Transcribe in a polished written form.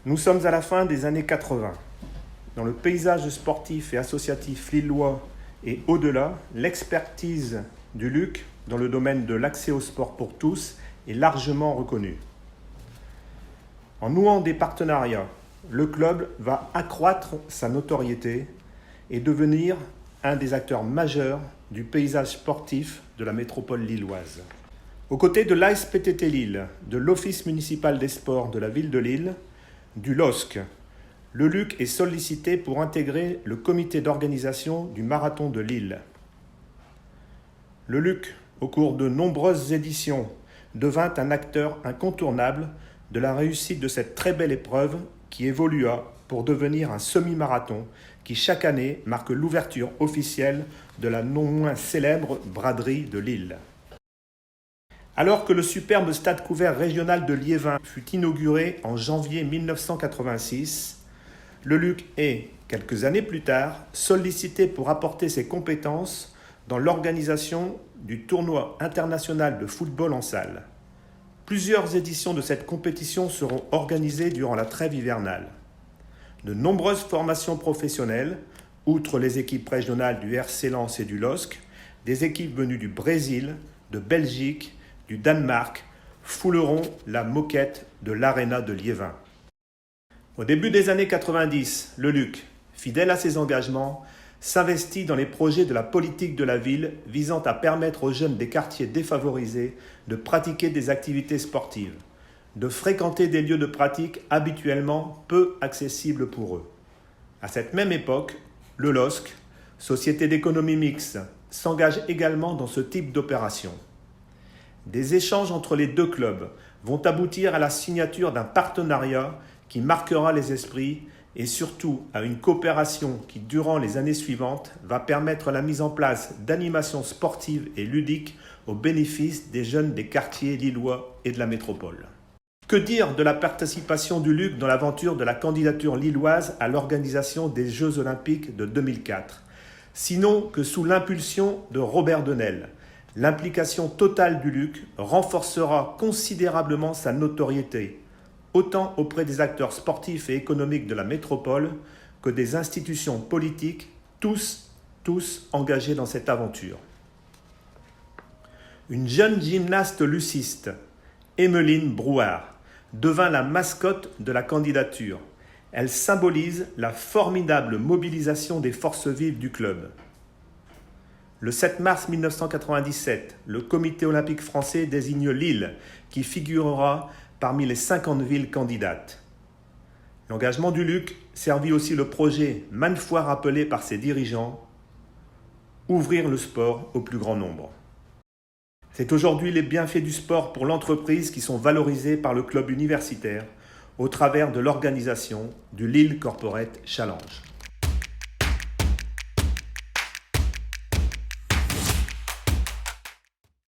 Nous sommes à la fin des années 80. Dans le paysage sportif et associatif lillois et au-delà, l'expertise du LUC dans le domaine de l'accès au sport pour tous est largement reconnue. En nouant des partenariats, le club va accroître sa notoriété et devenir un des acteurs majeurs du paysage sportif de la métropole lilloise. Aux côtés de l'ASPTT Lille, de l'Office municipal des sports de la ville de Lille, du LOSC, le LUC est sollicité pour intégrer le comité d'organisation du marathon de Lille. Le LUC, au cours de nombreuses éditions, devint un acteur incontournable de la réussite de cette très belle épreuve qui évolua pour devenir un semi-marathon qui chaque année marque l'ouverture officielle de la non moins célèbre braderie de Lille. Alors que le superbe stade couvert régional de Liévin fut inauguré en janvier 1986, le LUC est, quelques années plus tard, sollicité pour apporter ses compétences dans l'organisation du tournoi international de football en salle. Plusieurs éditions de cette compétition seront organisées durant la trêve hivernale. De nombreuses formations professionnelles, outre les équipes régionales du RC Lens et du LOSC, des équipes venues du Brésil, de Belgique, du Danemark, fouleront la moquette de l'Arena de Liévin. Au début des années 90, le LUC, fidèle à ses engagements, s'investit dans les projets de la politique de la ville visant à permettre aux jeunes des quartiers défavorisés de pratiquer des activités sportives, de fréquenter des lieux de pratique habituellement peu accessibles pour eux. À cette même époque, le LOSC, Société d'économie mixte, s'engage également dans ce type d'opération. Des échanges entre les deux clubs vont aboutir à la signature d'un partenariat qui marquera les esprits et surtout à une coopération qui, durant les années suivantes, va permettre la mise en place d'animations sportives et ludiques au bénéfice des jeunes des quartiers lillois et de la métropole. Que dire de la participation du LUC dans l'aventure de la candidature lilloise à l'organisation des Jeux Olympiques de 2004, sinon que sous l'impulsion de Robert Denel, l'implication totale du LUC renforcera considérablement sa notoriété, autant auprès des acteurs sportifs et économiques de la métropole que des institutions politiques, tous engagés dans cette aventure. Une jeune gymnaste luciste, Emmeline Brouard, devint la mascotte de la candidature. Elle symbolise la formidable mobilisation des forces vives du club. Le 7 mars 1997, le Comité olympique français désigne Lille, qui figurera parmi les 50 villes candidates. L'engagement du LUC servit aussi le projet, maintes fois rappelé par ses dirigeants, ouvrir le sport au plus grand nombre. C'est aujourd'hui les bienfaits du sport pour l'entreprise qui sont valorisés par le club universitaire au travers de l'organisation du Lille Corporate Challenge.